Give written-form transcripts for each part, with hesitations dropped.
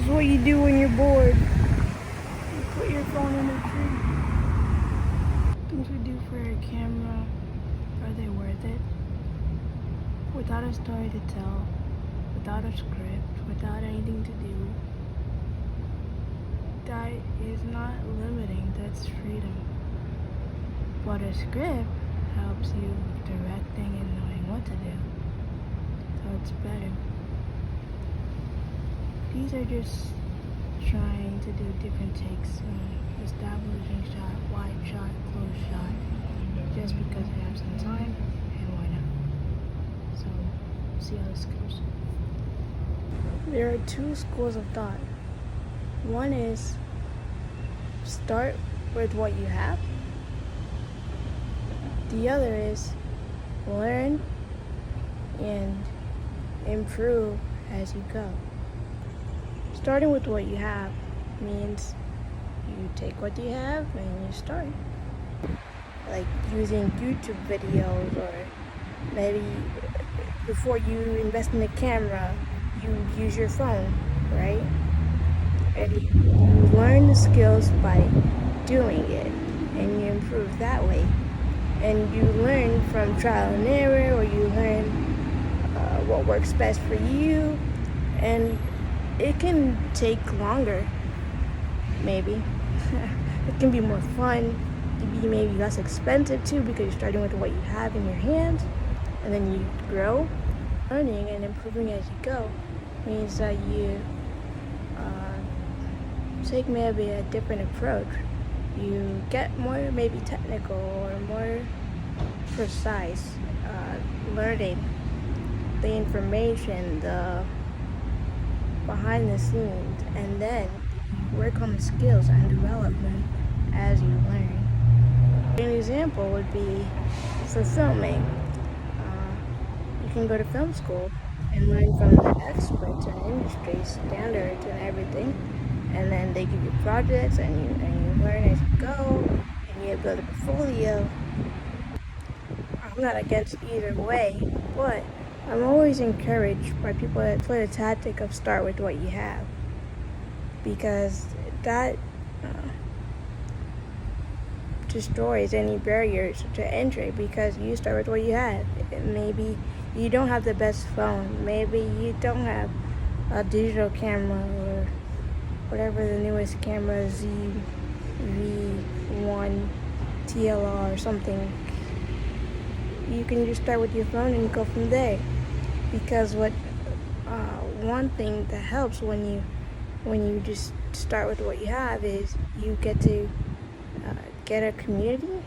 That's what you do when you're bored. You put your phone in a tree. Things we do for a camera, are they worth it? Without a story to tell, without a script, without anything to do, that is not limiting, that's freedom. But a script helps you with directing and knowing what to do. So it's better. These are just trying to do different takes, establishing shot, wide shot, close shot, just because I have some time, and why not? So, see how this goes. There are two schools of thought. One is start with what you have. The other is learn and improve as you go. Starting with what you have means you take what you have and you start. Like using YouTube videos, or maybe before you invest in a camera, you use your phone, right? And you learn the skills by doing it, and you improve that way. And you learn from trial and error, or you learn what works best for you, and it can take longer, maybe. It can be more fun, it can be maybe less expensive too, because you're starting with what you have in your hands, and then you grow. Learning and improving as you go means that you take maybe a different approach. You get more maybe technical or more precise, learning the information, the behind the scenes, and then work on the skills and development as you learn. An example would be for filming. You can go to film school and learn from the experts in industry standards and everything, and then they give you projects, and you learn as you go, and you build a portfolio. I'm not against either way, but I'm always encouraged by people that play the tactic of start with what you have, because that destroys any barriers to entry, because you start with what you have. Maybe you don't have the best phone, maybe you don't have a digital camera or whatever the newest camera, ZV1 TLR or something. You can just start with your phone and go from there, because one thing that helps when you just start with what you have is you get to get a community,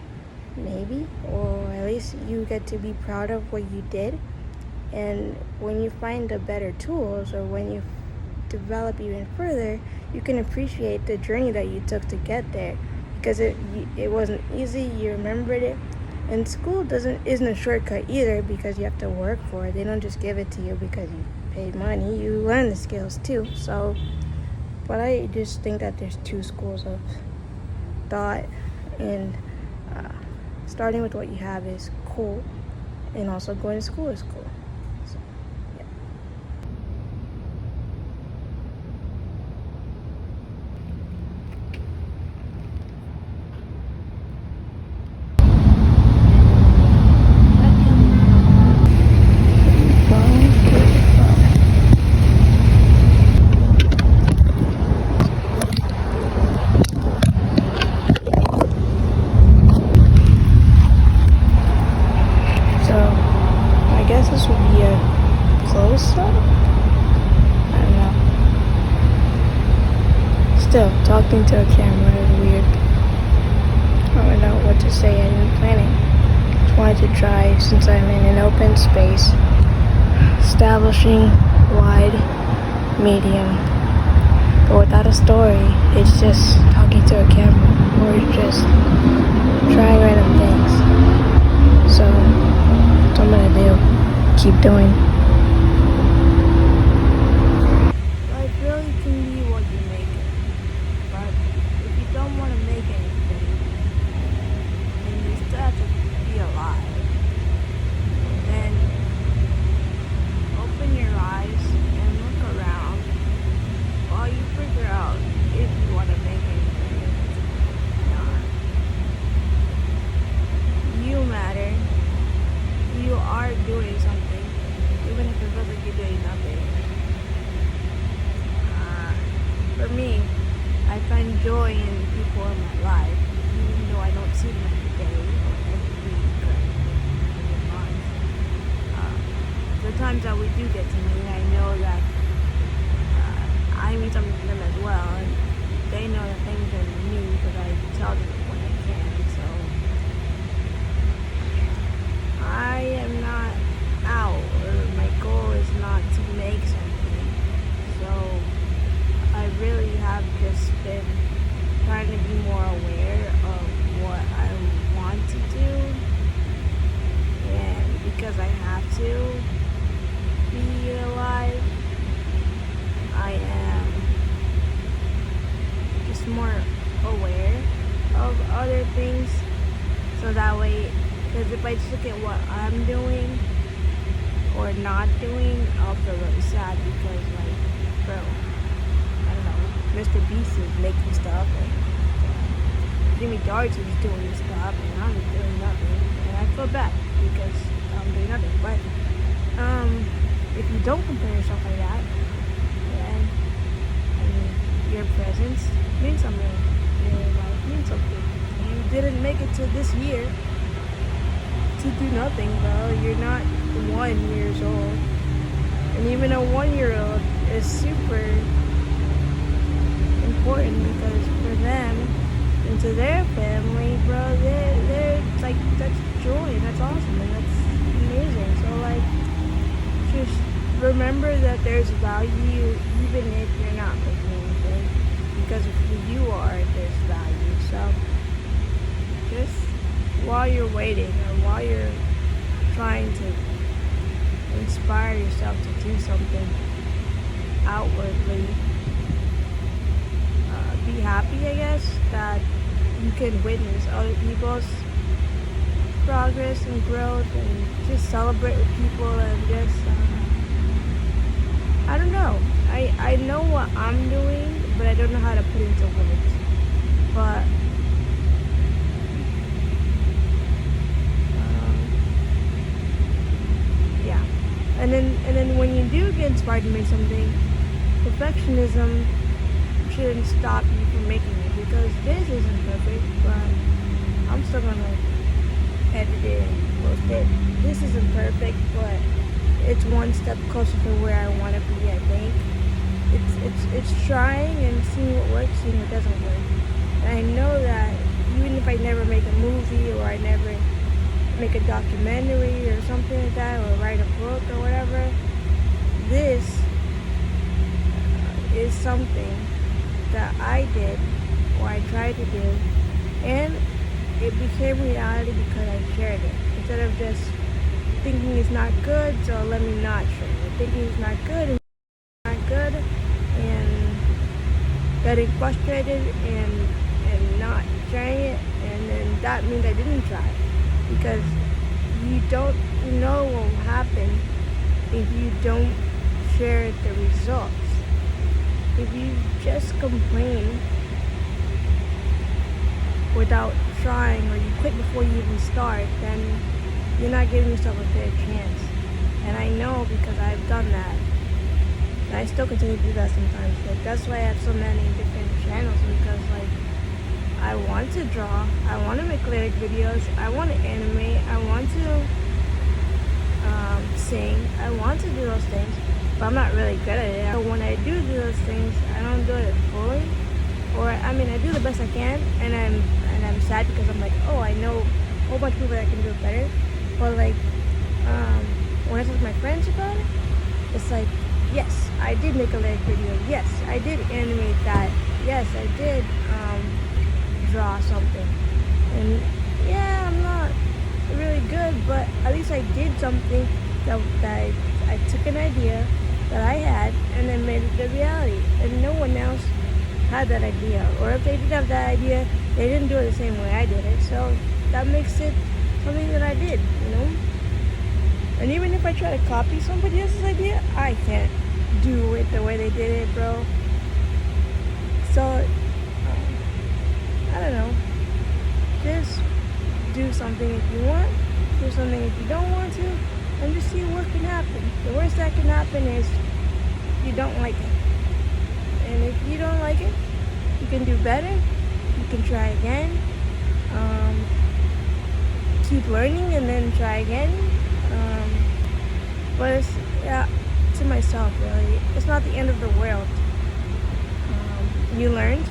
maybe, or at least you get to be proud of what you did. And when you find the better tools, or when you develop even further, you can appreciate the journey that you took to get there, because it wasn't easy. You remembered it. And school isn't a shortcut either, because you have to work for it. They don't just give it to you because you paid money. You learn the skills too. So, but I just think that there's two schools of thought, and starting with what you have is cool, and also going to school is cool. So, yeah. This would be a close-up? I don't know. Still, talking to a camera is weird. I don't know what to say. I didn't plan it. Just wanted to try, since I'm in an open space, establishing wide, medium. But without a story, it's just talking to a camera, or just trying random things. So, that's what I'm gonna do. Keep doing. Life really can be what you make it. But if you don't want to make anything, then you still have to be alive. Then open your eyes and look around while you doing something, even if it feels like you're doing nothing. For me, I find joy in the people in my life, even though I don't see them every day or every week or every month. The times that we do get to meet, I know that I mean something to them as well, and they know the things in me because I tell them when I can. So I am not out, or my goal is not to make something. So I really have just been trying to be more aware of what I want to do, and because I have to be alive, I am just more aware of other things, so that way, because if I just look at what I'm doing or not doing, I'll feel really sad because, like, bro, I don't know, Mr. Beast is making stuff, and Jimmy Darts is doing stuff, and I'm doing nothing, and I feel bad because I'm doing nothing. But if you don't compare yourself like that, then your presence means something. Your life means something. You didn't make it to this year to do nothing, bro. You're not 1 year old, and even a 1-year-old is super important because for them and to their family, bro, they're like, that's joy, and that's awesome, and that's amazing. So, like, just remember that there's value even if you're not making anything, because of who you are, there's value. So just while you're waiting, or while you're trying to inspire yourself to do something outwardly, be happy, I guess, that you can witness other people's progress and growth, and just celebrate with people, and just I don't know. I know what I'm doing, but I don't know how to put it into words. But yeah. And then when you do get inspired to make something, perfectionism shouldn't stop you from making it, because this isn't perfect, but I'm still gonna edit it and post it. This isn't perfect, but it's one step closer to where I want to be, I think. It's trying and seeing what works, seeing what doesn't work. And I know that even if I never make a movie, or I never make a documentary or something like that, or write a book or whatever, this is something that I did, or I tried to do, and it became reality because I shared it. Instead of just thinking it's not good, so let me not share it. Thinking it's not good and getting frustrated and not sharing it, and then that means I didn't try, because you don't know what will happen if you don't share the results. If you just complain without trying, or you quit before you even start, then you're not giving yourself a fair chance. And I know, because I've done that. And I still continue to do that sometimes. Like, that's why I have so many different channels, because, like, I want to draw, I want to make lyric videos, I want to animate, I want to sing, I want to do those things, but I'm not really good at it. So when I do those things, I don't do it fully, or I mean, I do the best I can, and I'm sad because I'm like, oh, I know a whole bunch of people that can do it better. But, like, when I talk to my friends about it, it's like, yes, I did make a lyric video. Yes, I did animate that. Yes, I did draw something. And yeah, I'm not really good, but at least I did something that I took an idea that I had and then made it a reality. And no one else had that idea. Or if they did have that idea, they didn't do it the same way I did it. So that makes it something that I did, you know? And even if I try to copy somebody else's idea, I can't do it the way they did it, bro. So, I don't know. Just do something if you want. Do something if you don't want to. and just see what can happen. The worst that can happen is you don't like it. And if you don't like it, you can do better. You can try again. Keep learning and then try again. But it's, yeah, to myself, really. It's not the end of the world. You learned.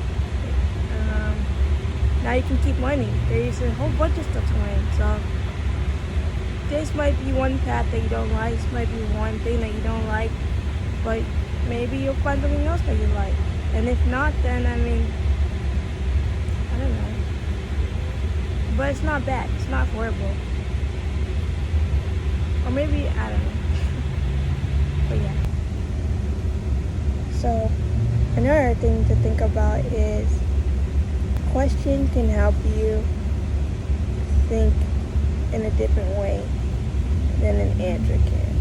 Now you can keep learning. There's a whole bunch of stuff to learn. So this might be one path that you don't like. This might be one thing that you don't like. But maybe you'll find something else that you like. And if not, then I mean, I don't know. But it's not bad. It's not horrible. Or maybe, I don't know. But yeah. So another thing to think about is question can help you think in a different way than an answer can.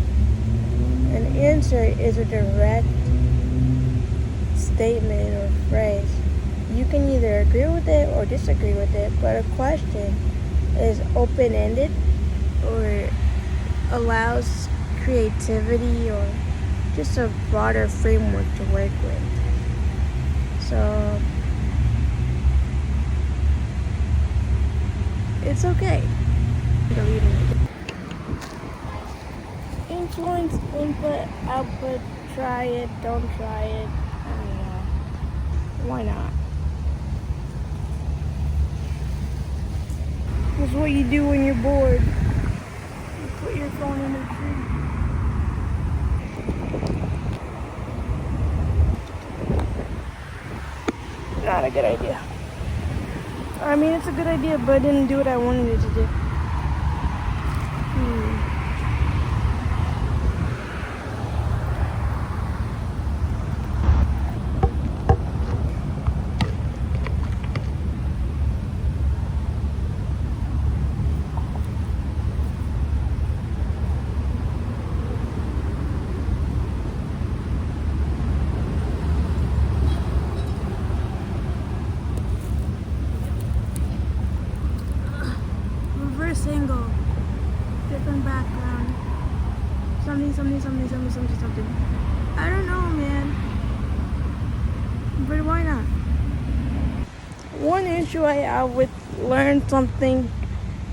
An answer is a direct statement or phrase. You can either agree with it or disagree with it, but a question is open-ended or allows creativity or just a broader framework to work with. So it's okay. Influence, input, output, try it, don't try it. I don't know. Why not? It's what you do when you're bored. You put your phone in the tree. Not a good idea. I mean, it's a good idea, but it didn't do what I wanted it to do. Single, different background, something. I don't know, man, but why not? One issue I have with learn something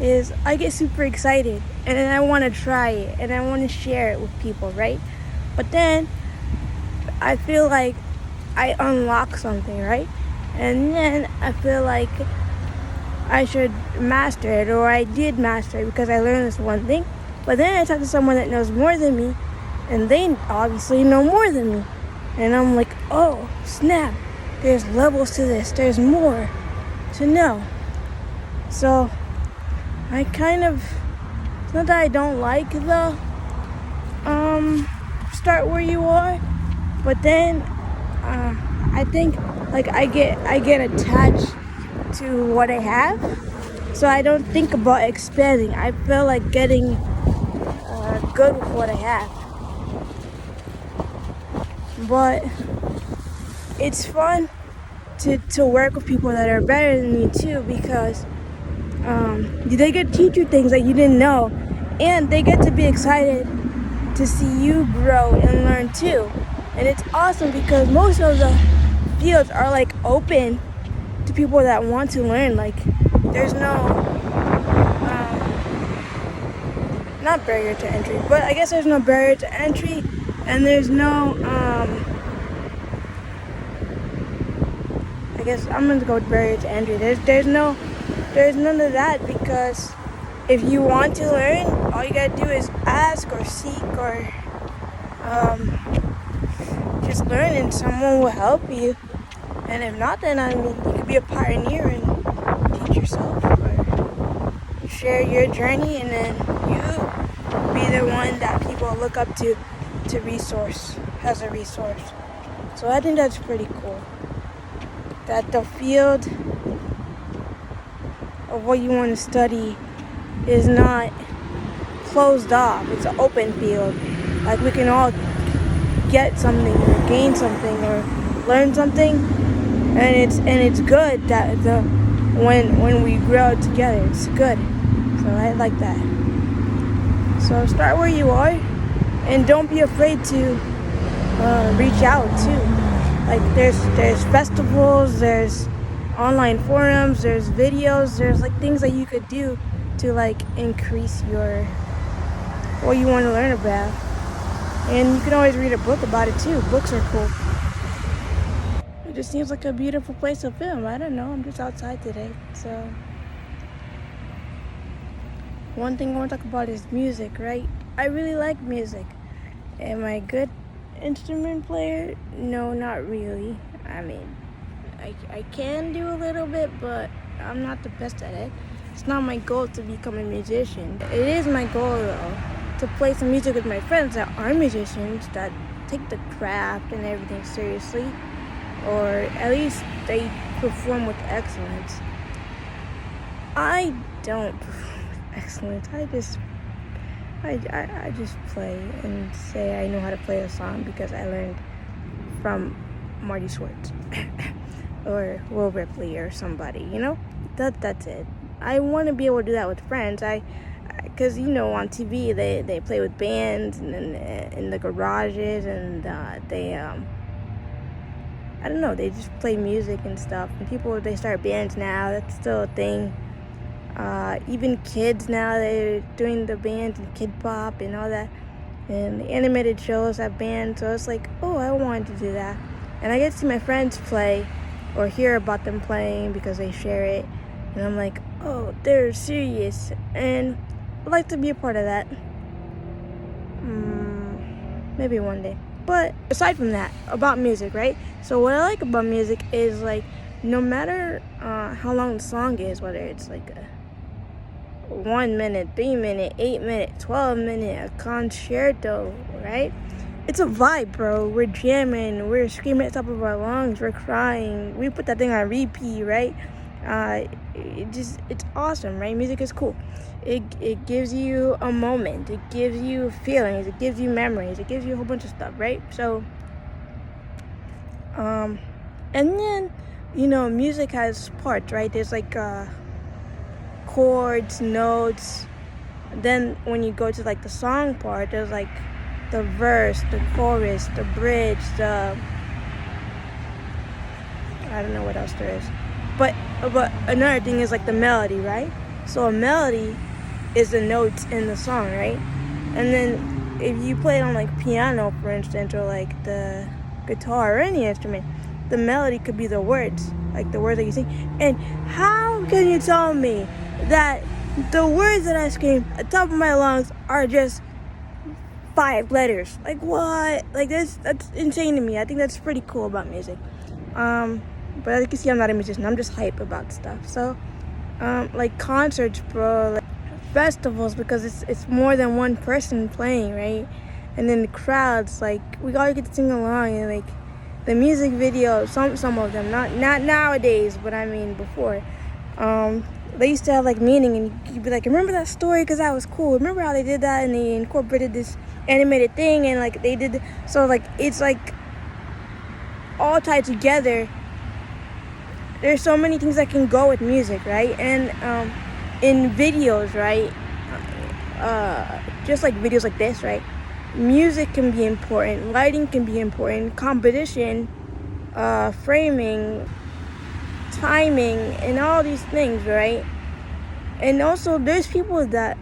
is I get super excited and then I want to try it and I want to share it with people, right? But then I feel like I unlock something, right? And then I feel like I should master it, or I did master it because I learned this one thing. But then I talk to someone that knows more than me, and they obviously know more than me. And I'm like, oh, snap. There's levels to this. There's more to know. So I kind of, it's not that I don't like the start where you are, but then I think like I get attached to what I have, so I don't think about expanding. I feel like getting good with what I have, but it's fun to work with people that are better than you too, because they get to teach you things that you didn't know, and they get to be excited to see you grow and learn too. And it's awesome because most of the fields are like open to people that want to learn. Like there's no not barrier to entry, but I guess there's no barrier to entry, and there's no I guess I'm gonna go with barrier to entry. There's none of that, because if you want to learn, all you gotta do is ask or seek or just learn, and someone will help you. And if not, then I mean, you could be a pioneer and teach yourself or share your journey, and then you be the one that people look up to resource as a resource. So I think that's pretty cool, that the field of what you want to study is not closed off. It's an open field. Like we can all get something or gain something or learn something, and it's good that when we grow together, it's good. So I like that. So So start where you are, and don't be afraid to reach out too. Like there's festivals, there's online forums, there's videos, there's like things that you could do to like increase your what you want to learn about. And you can always read a book about it too. Books are cool. It just seems like a beautiful place to film. I don't know. I'm just outside today, so. One thing I want to talk about is music, right? I really like music. Am I a good instrument player? No, not really. I mean, I can do a little bit, but I'm not the best at it. It's not my goal to become a musician. It is my goal, though, to play some music with my friends that are musicians, that take the craft and everything seriously, or at least they perform with excellence. I don't perform with excellence. I just play and say I know how to play a song because I learned from Marty Schwartz or Will Ripley or somebody, you know? That's it. I want to be able to do that with friends. Because, you know, on TV, they play with bands and in the garages, and I don't know, they just play music and stuff. And people, they start bands now. That's still a thing. Even kids now, they're doing the bands and kid pop and all that. And the animated shows have bands. So it's like, oh, I wanted to do that. And I get to see my friends play or hear about them playing because they share it. And I'm like, oh, they're serious. And I'd like to be a part of that. Maybe one day. But aside from that, about music, right? So what I like about music is, like, no matter how long the song is, whether it's like a 1 minute, 3 minute, 8 minute, 12 minute, a concerto, right? It's a vibe, bro. We're jamming, we're screaming at the top of our lungs, we're crying. We put that thing on repeat, right? It's awesome, right? Music is cool. It gives you a moment. It gives you feelings. It gives you memories. It gives you a whole bunch of stuff, right? So, and then, you know, music has parts, right? There's like chords, notes. Then when you go to like the song part, there's like the verse, the chorus, the bridge, I don't know what else there is. But another thing is like the melody, right? So a melody is the notes in the song, right? And then if you play it on like piano, for instance, or like the guitar or any instrument, the melody could be the words, like the words that you sing. And how can you tell me that the words that I scream at the top of my lungs are just 5 letters? Like, what? Like, that's insane to me. I think that's pretty cool about music. But as you can see, I'm not a musician. I'm just hype about stuff. So, like concerts, bro, like festivals, because it's more than one person playing, right? And then the crowds, like, we all get to sing along, and like the music videos, some of them, not nowadays, but I mean before, they used to have like meaning, and you'd be like, remember that story because that was cool. Remember how they did that, and they incorporated this animated thing, and like they did. So like it's like all tied together. There's so many things that can go with music, right? And in videos, right? Just like videos like this, right? Music can be important, lighting can be important, composition, framing, timing, and all these things, right? And also, there's people that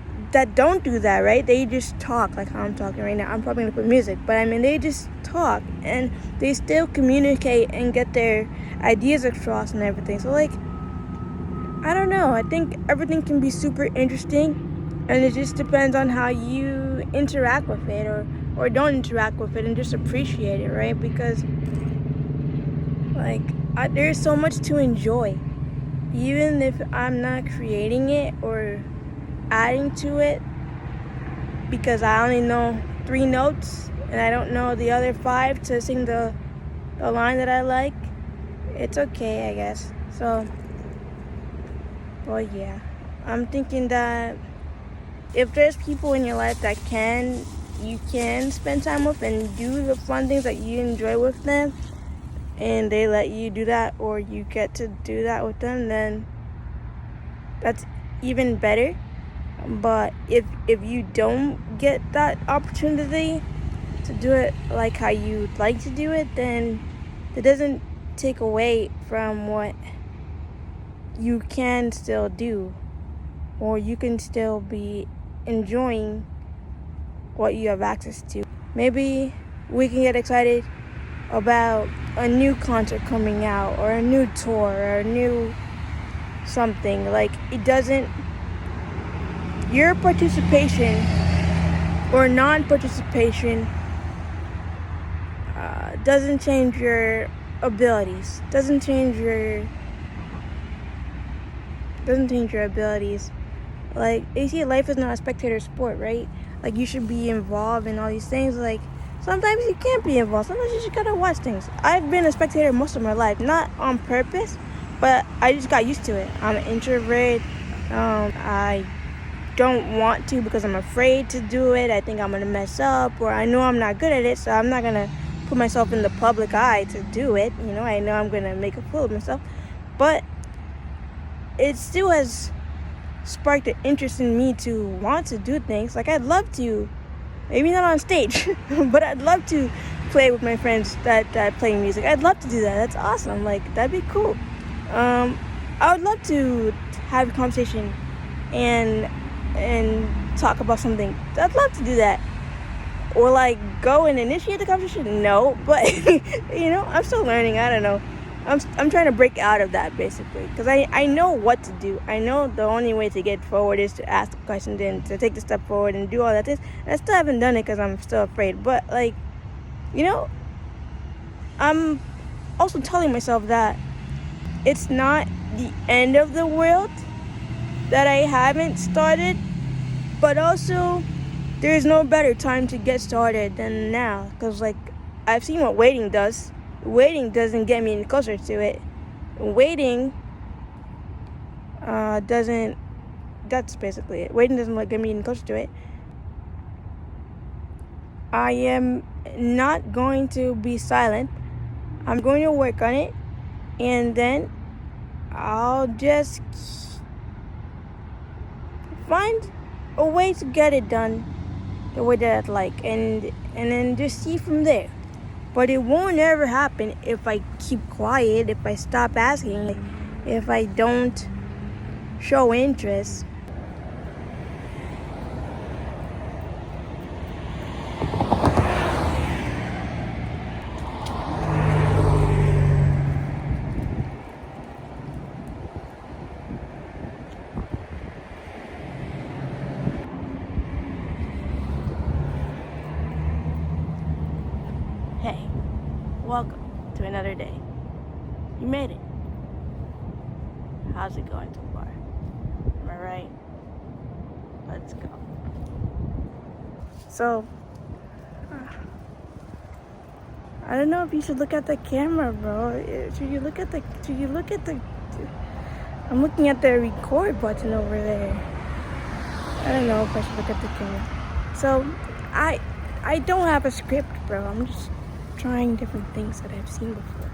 don't do that, right? They just talk like how I'm talking right now. I'm probably gonna put music, but I mean, they just talk and they still communicate and get their ideas across and everything. So like, I don't know. I think everything can be super interesting, and it just depends on how you interact with it or don't interact with it and just appreciate it, right? Because like there's so much to enjoy, even if I'm not creating it or adding to it, because I only know 3 notes and I don't know the other 5 to sing the line that I like. It's okay, I guess. So, well, yeah, I'm thinking that if there's people in your life that you can spend time with and do the fun things that you enjoy with them, and they let you do that, or you get to do that with them, then that's even better. But if you don't get that opportunity to do it like how you'd like to do it, then it doesn't take away from what you can still do, or you can still be enjoying what you have access to. Maybe we can get excited about a new concert coming out, or a new tour, or a new something. Like, it doesn't, your participation or non-participation doesn't change your abilities, doesn't change your abilities. Like, you see, life is not a spectator sport, right? Like, you should be involved in all these things. Like, sometimes you can't be involved. Sometimes you just gotta watch things. I've been a spectator most of my life, not on purpose, but I just got used to it. I'm an introvert. I don't want to because I'm afraid to do it. I think I'm gonna mess up, or I know I'm not good at it, so I'm not gonna put myself in the public eye to do it. You know, I know I'm gonna make a fool of myself, but it still has sparked an interest in me to want to do things. Like, I'd love to, maybe not on stage, but I'd love to play with my friends that play music. I'd love to do that. That's awesome. Like, that'd be cool. I would love to have a conversation and talk about something. I'd love to do that. Or like go and initiate the conversation. No, but you know, I'm still learning. I don't know. I'm trying to break out of that, basically, because I know what to do. I know the only way to get forward is to ask questions and to take the step forward and do all that. I still haven't done it because I'm still afraid. But, like, you know, I'm also telling myself that it's not the end of the world that I haven't started, but also there's no better time to get started than now, because, like, I've seen what waiting does. Waiting doesn't get me any closer to it. Waiting doesn't, that's basically it. Waiting doesn't get me any closer to it. I am not going to be silent. I'm going to work on it, and then I'll just find a way to get it done the way that I'd like, and then just see from there. But it won't ever happen if I keep quiet, if I stop asking, if I don't show interest. Hey, welcome to another day. You made it. How's it going so far? Am I right? Let's go. So, I don't know if you should look at the camera, bro. Should you look at the, I'm looking at the record button over there. I don't know if I should look at the camera. So, I don't have a script, bro. I'm just trying different things that I've seen before.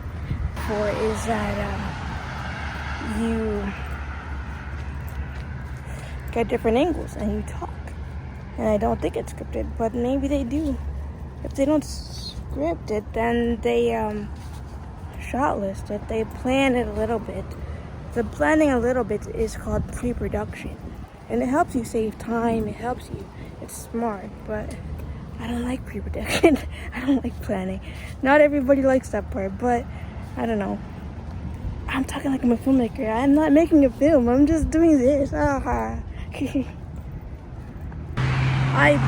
Is that you get different angles and you talk. And I don't think it's scripted, but maybe they do. If they don't script it, then they shot list it. They plan it a little bit. The planning a little bit is called pre-production. And it helps you save time. It helps you. It's smart, but I don't like pre-production. I don't like planning. Not everybody likes that part, but I don't know. I'm talking like I'm a filmmaker. I'm not making a film. I'm just doing this. I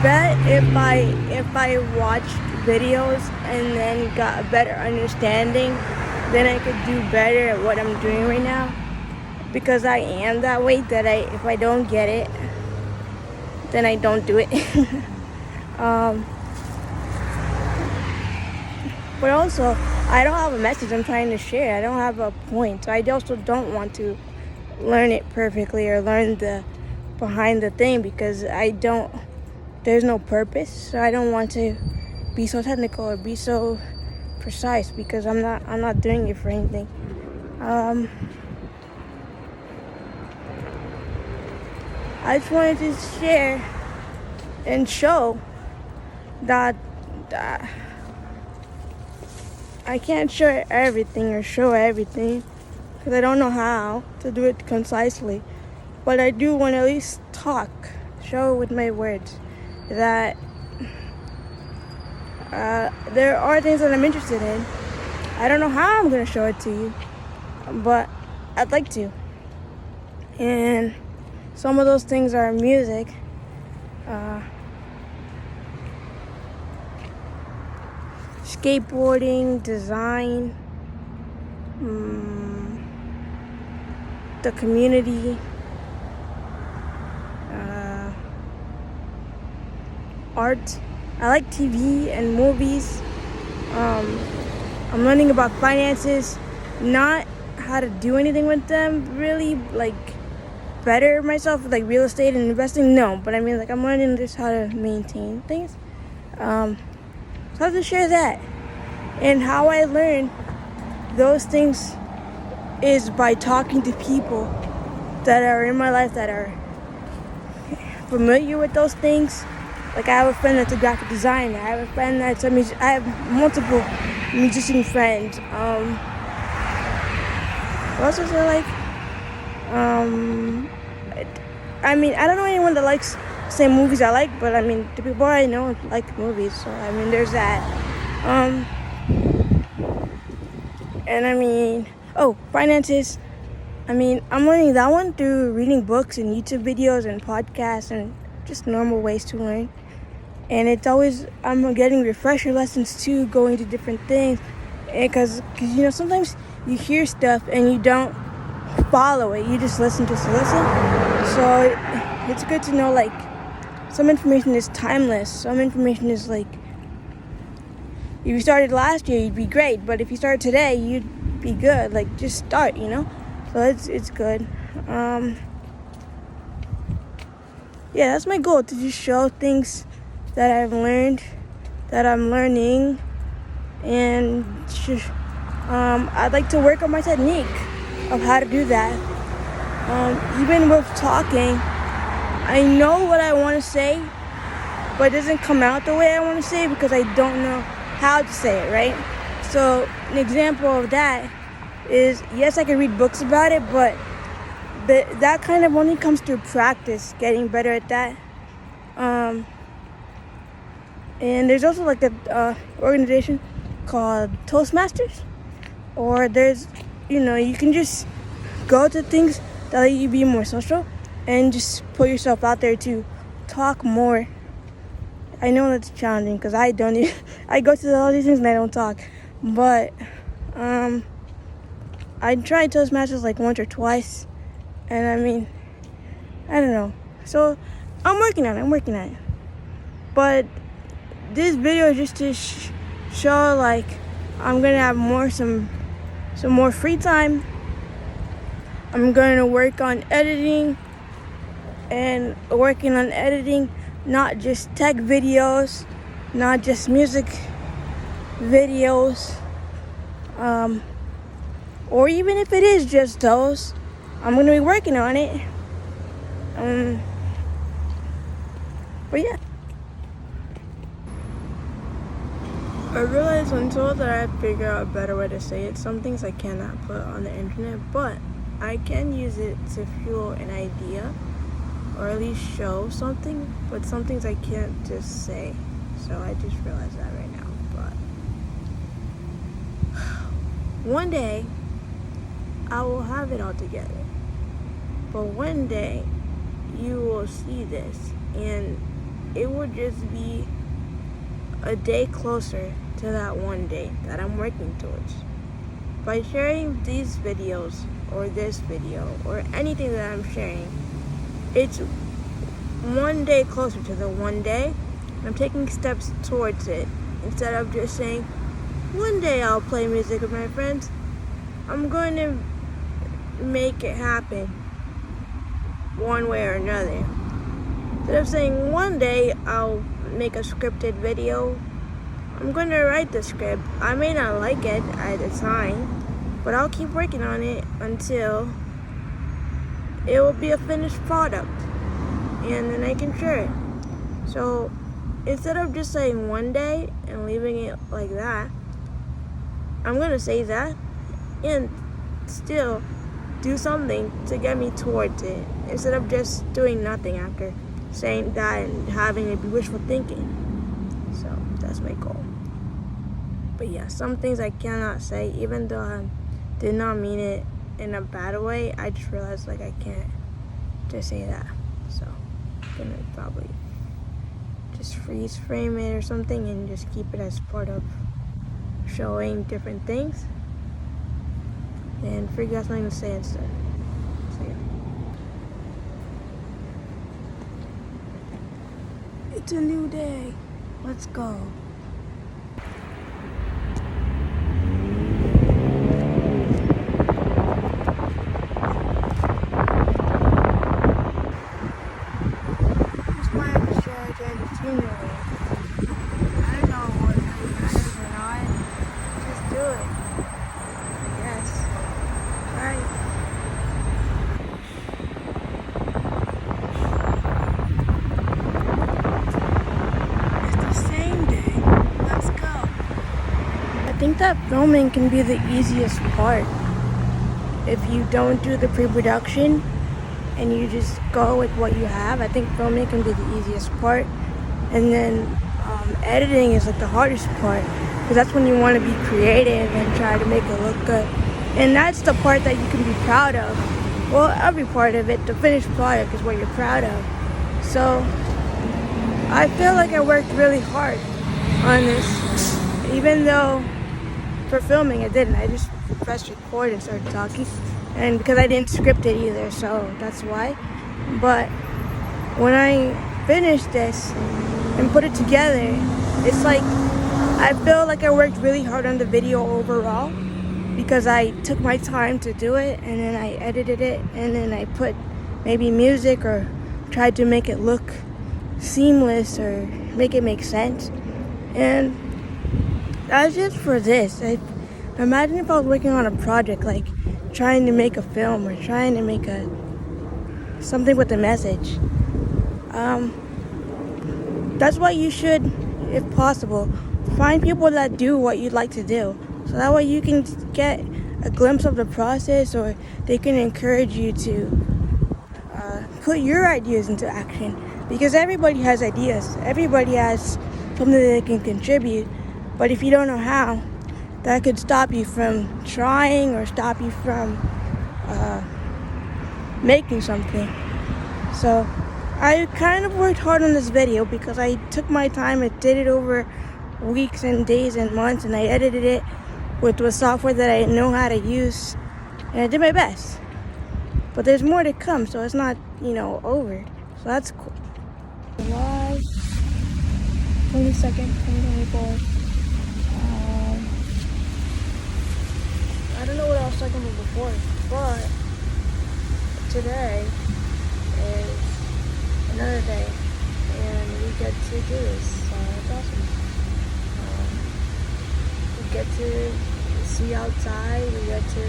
bet if I watched videos and then got a better understanding, then I could do better at what I'm doing right now. Because I am that way, that if I don't get it, then I don't do it. But also, I don't have a message I'm trying to share. I don't have a point. So I also don't want to learn it perfectly or learn the behind the thing, because there's no purpose. So I don't want to be so technical or be so precise, because I'm not doing it for I just wanted to share and show that I can't share everything or show everything because I don't know how to do it concisely. But I do want to at least show with my words that there are things that I'm interested in. I don't know how I'm going to show it to you, but I'd like to. And some of those things are music, skateboarding, design, the community, art. I like TV and movies. I'm learning about finances, not how to do anything with them, really, like better myself with like real estate and investing. No, but I mean, like I'm learning just how to maintain things. So I have to share that. And how I learn those things is by talking to people that are in my life that are familiar with those things. Like I have a friend that's a graphic designer. I have a friend that's a musician. I have multiple musician friends. What else was I like? I mean, I don't know anyone that likes the same movies I like, but I mean, the people I know like movies, so I mean, there's that. And I mean, finances. I mean, I'm learning that one through reading books and YouTube videos and podcasts and just normal ways to learn. And it's always, I'm getting refresher lessons too, going to different things. Because you know, sometimes you hear stuff and you don't follow it. You just listen. So it's good to know, like, some information is timeless. Some information is like, if you started last year, you'd be great. But if you started today, you'd be good. Like, just start, you know? So it's good. Yeah, that's my goal, to just show things that I've learned, that I'm learning. And I'd like to work on my technique of how to do that. Even with talking, I know what I want to say, but it doesn't come out the way I want to say it because I don't know how to say it, right? So an example of that is, yes, I can read books about it, but that kind of only comes through practice, getting better at that. And there's also like a organization called Toastmasters, or there's, you know, you can just go to things that let you be more social and just put yourself out there to talk more. I know that's challenging because I go to all these things and I don't talk, but I tried Toastmasters like once or twice, and I mean, I don't know. So I'm working on it. But this video is just to show, like, I'm gonna have some more free time. I'm going to work on editing, and working on editing not just tech videos, not just music videos, or even if it is just those, I'm going to be working on it. But yeah. I realized until that I figure out a better way to say it, some things I cannot put on the internet, but I can use it to fuel an idea, or at least show something, but some things I can't just say. So I just realized that right now. But one day, I will have it all together. But one day, you will see this, and it will just be a day closer to that one day that I'm working towards. By sharing these videos, or this video, or anything that I'm sharing, it's one day closer to the one day. I'm taking steps towards it, instead of just saying, one day I'll play music with my friends. I'm going to make it happen one way or another. Instead of saying one day I'll make a scripted video, I'm going to write the script. I may not like it at the time, but I'll keep working on it until it will be a finished product. and then I can share it. So instead of just saying one day and leaving it like that, I'm gonna say that and still do something to get me towards it, instead of just doing nothing after saying that and having it be wishful thinking. So that's my goal. But yeah, some things I cannot say, even though I did not mean it in a bad way. I just realized like I can't just say that. So I'm gonna probably just freeze frame it or something and just keep it as part of showing different things and figure out something to say instead. So yeah. It's a new day. Let's go. It's my strategy entertainment. I don't know what really matters or not. Just do it. Yes. Right. I think that filming can be the easiest part. If you don't do the pre-production and you just go with what you have, I think filming can be the easiest part. And then editing is like the hardest part, because that's when you want to be creative and try to make it look good. And that's the part that you can be proud of. Well, every part of it, the finished product is what you're proud of. So I feel like I worked really hard on this, even though for filming I didn't. I just pressed record and started talking, and because I didn't script it either, so that's why. But when I finished this and put it together, it's like I feel like I worked really hard on the video overall, because I took my time to do it, and then I edited it, and then I put maybe music or tried to make it look seamless or make it make sense. And that's just for this. Imagine if I was working on a project, like trying to make a film or trying to make something with a message. That's why you should, if possible, find people that do what you'd like to do. So that way you can get a glimpse of the process, or they can encourage you to put your ideas into action. Because everybody has ideas. Everybody has something that they can contribute. But if you don't know how, that could stop you from trying or stop you from making something. So I kind of worked hard on this video because I took my time and did it over weeks and days and months, and I edited it with the software that I know how to use, and I did my best. But there's more to come, so it's not, over. So that's cool. July 22nd, 2024. I don't know what I was talking about before, but today is another day, and we get to do this. It's awesome. We get to see outside. We get to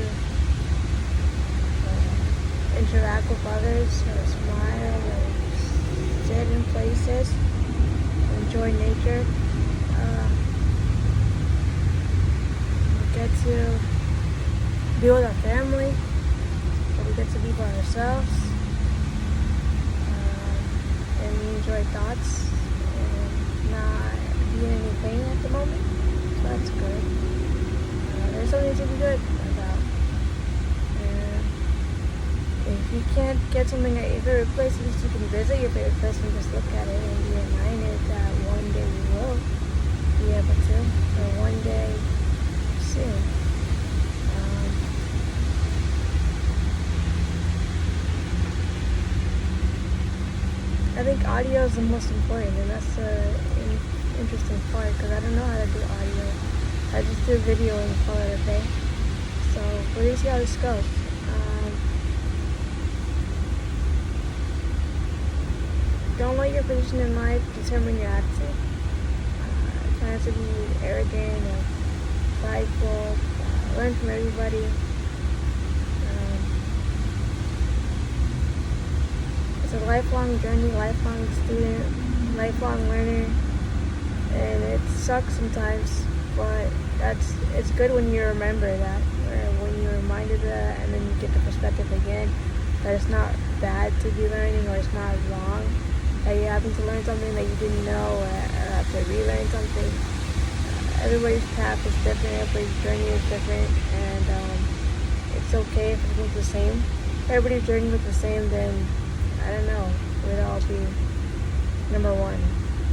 interact with others, smile, sit in places, enjoy nature. We get to be with our family, so we get to be by ourselves, and we enjoy thoughts and not being any pain at the moment, so that's good. There's something to be good about. And if you can't get something at your favorite place, at least you can visit your favorite place and just look at it and be reminded that one day you will be able to, or one day soon. I think audio is the most important, and that's the interesting part, because I don't know how to do audio. I just do video and call it a day. So we're going to see how this goes. Don't let your position in life determine your attitude. Try not to be arrogant or prideful. Learn from everybody. It's a lifelong journey, lifelong student, lifelong learner, and it sucks sometimes, but it's good when you remember that, or when you're reminded of that, and then you get the perspective again that it's not bad to be learning, or it's not wrong that you're having to learn something that you didn't know, or have to relearn something. Everybody's path is different, everybody's journey is different, and it's okay if everything's the same. If everybody's journey was the same, then I don't know, we'd all be number one,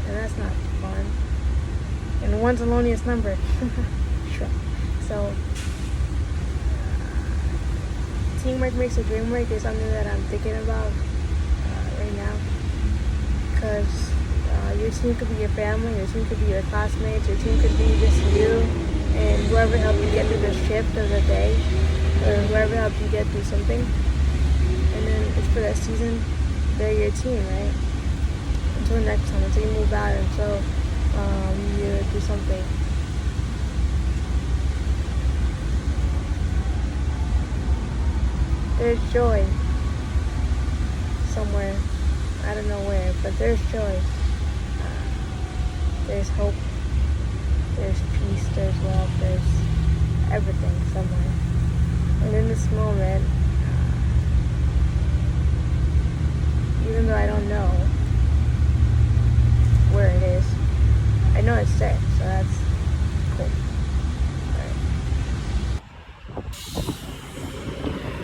and that's not fun. And one's the loneliest number. Sure. So teamwork makes the dream work is something that I'm thinking about right now, because your team could be your family, your team could be your classmates, your team could be just you and whoever helped you get through the shift of the day, or whoever helped you get through something. And then it's for that season, they're your team, right? Until next time, until you move out, until you do something. There's joy somewhere. I don't know where, but there's joy. There's hope. There's peace. There's love. There's everything somewhere. And in this moment, even though I don't know where it is, I know it's there, so that's cool. Right.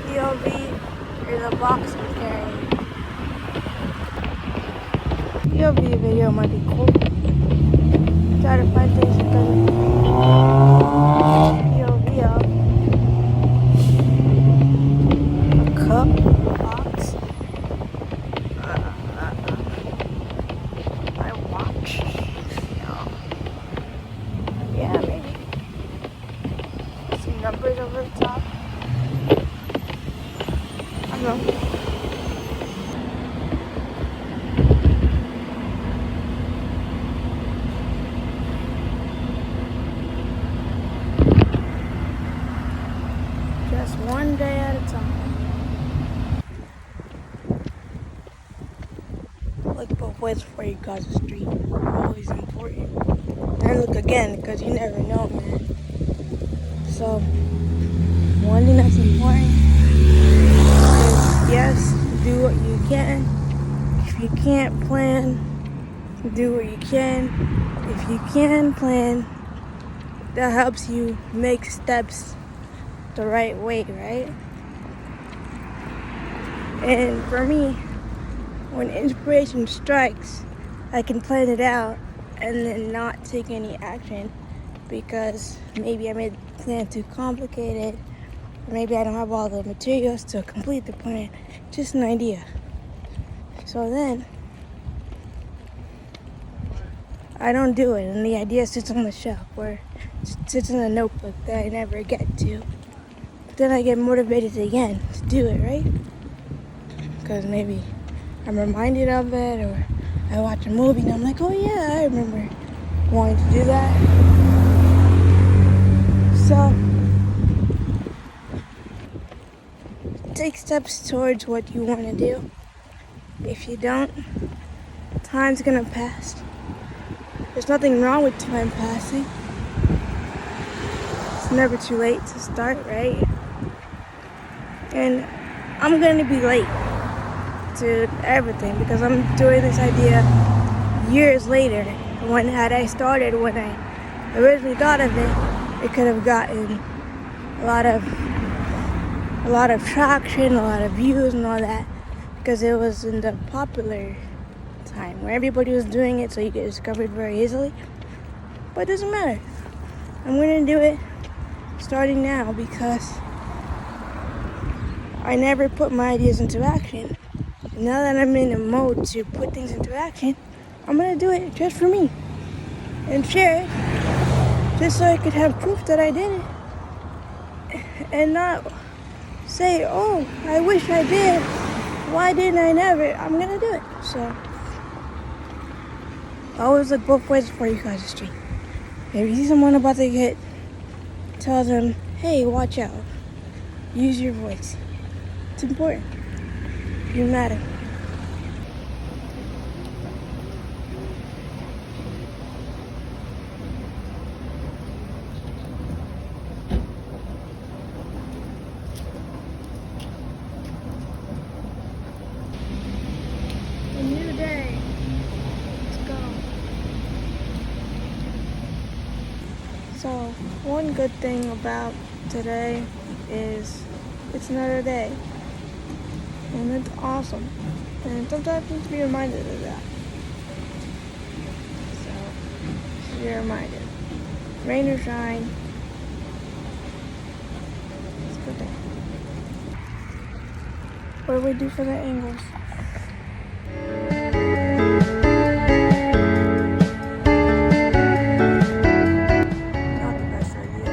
POV is a box I'm carrying. POV video might be cool. Try to find things that doesn't POV up. A cup, box. My watch. Yeah, maybe. Some numbers over the top. I don't know. Just one day at a time. Look both ways before you cross the street. Always important. And look again, because you never know, man. So, one thing that's important is, yes, do what you can. If you can't plan, do what you can. If you can plan, that helps you make steps the right way, right? And for me, when inspiration strikes, I can plan it out and then not take any action because maybe I made the plan too complicated, or maybe I don't have all the materials to complete the plan. Just an idea. So then I don't do it, and the idea sits on the shelf or sits in a notebook that I never get to. But then I get motivated again to do it, right? Because maybe I'm reminded of it, or I watch a movie and I'm like, oh yeah, I remember wanting to do that. So take steps towards what you want to do. If you don't, time's gonna pass. There's nothing wrong with time passing. It's never too late to start, right? And I'm gonna be late to everything because I'm doing this idea years later. When had I started when I originally thought of it, it could have gotten a lot of traction, a lot of views and all that, because it was in the popular time where everybody was doing it, so you get discovered very easily. But it doesn't matter. I'm gonna do it starting now because I never put my ideas into action. Now that I'm in a mode to put things into action, I'm gonna do it just for me and share it, just so I could have proof that I did it, and not say, oh, I wish I did, why didn't I never? I'm gonna do it. So always look both ways before you cross the street. If you see someone about to get, tell them, hey, watch out. Use your voice. It's important. You matter. So, one good thing about today is it's another day. And it's awesome. And sometimes you need to be reminded of that. So, be reminded. Rain or shine, it's a good day. What do we do for the angles? Not the best idea.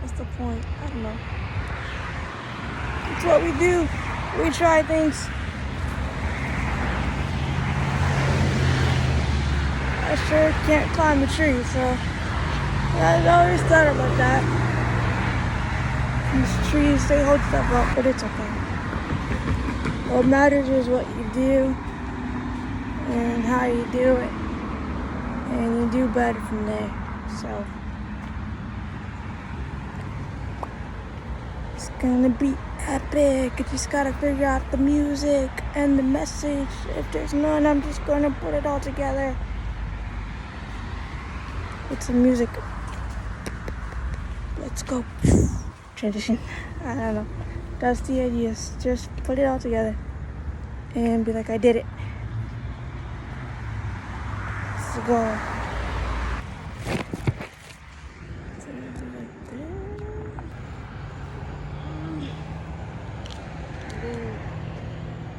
What's the point? I don't know. It's what we do. We try things. I sure can't climb a tree, so I always thought about that. These trees, they hold stuff up, but it's okay. What matters is what you do and how you do it, and you do better from there. So it's gonna be epic. I just gotta figure out the music and the message. If there's none, I'm just gonna put it all together. With some music. Let's go. Transition. I don't know. That's the idea. Just put it all together and be like, I did it. Let's go.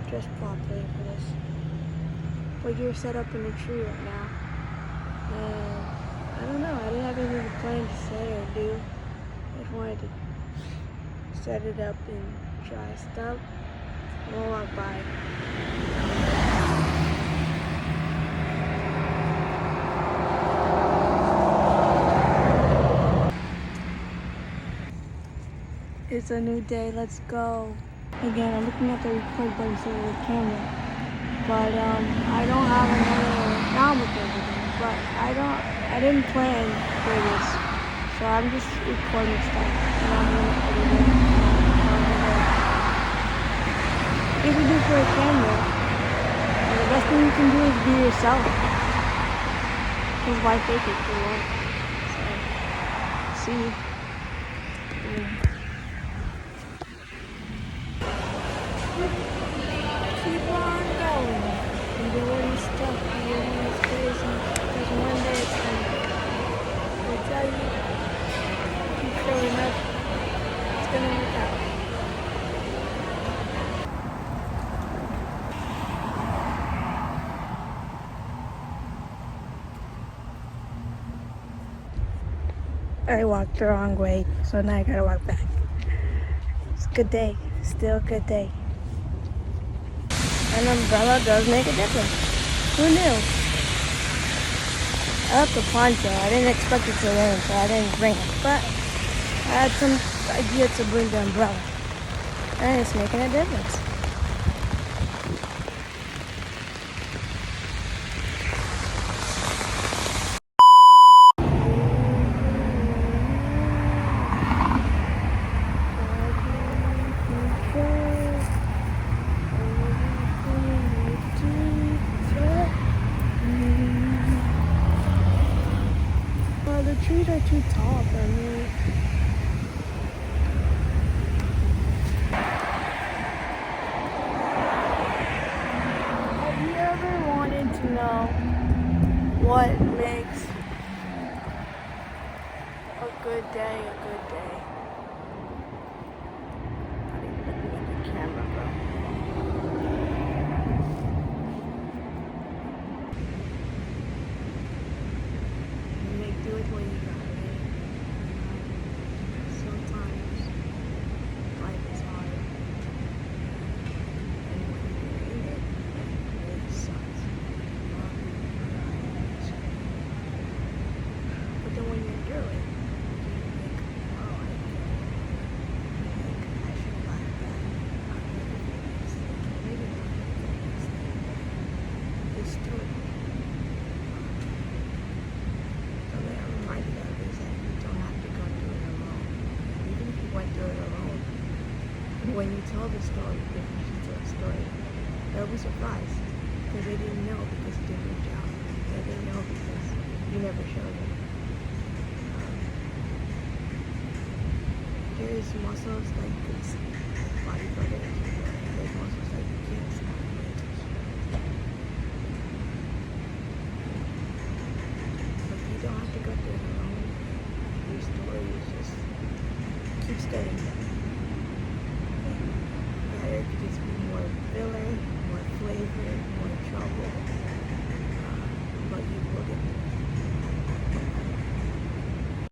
Dress properly for this. But you're set up in a tree right now. And I don't know, I didn't have anything planned to say or do. I just wanted to set it up and try stuff. And we'll walk by. It's a new day, let's go. Again, I'm looking at the record button instead of the camera. But I don't have another, now I'm with everything, but I didn't plan for this. So I'm just recording stuff and I'm gonna edit it. If you do for a camera, the best thing you can do is be yourself. Because why fake it for work? So, see. Keep on going. And do what he's stuck. And do what he's crazy. Because one day it's gonna tell you. Keep showing up. It's gonna work out. I walked the wrong way, so now I gotta walk back. It's a good day. Still a good day. An umbrella does make a difference. Who knew? I left the poncho. I didn't expect it to rain, so I didn't bring it. But I had some idea to bring the umbrella. And it's making a difference. The trees are too tall for me. Have you ever wanted to know what makes a good day a good day? Not even looking at the camera, bro. Do it when you got it. Sometimes life is hard. And when you're in it, it really sucks. But then when you endure it, you think, oh, I when you tell the story, if you should tell the story, they'll be surprised because they didn't know because you didn't reach out. They didn't know because you never showed them. There's muscles that you can see, body building, there's muscles that you can't see. But you don't have to go through it alone. Your story is just keep studying.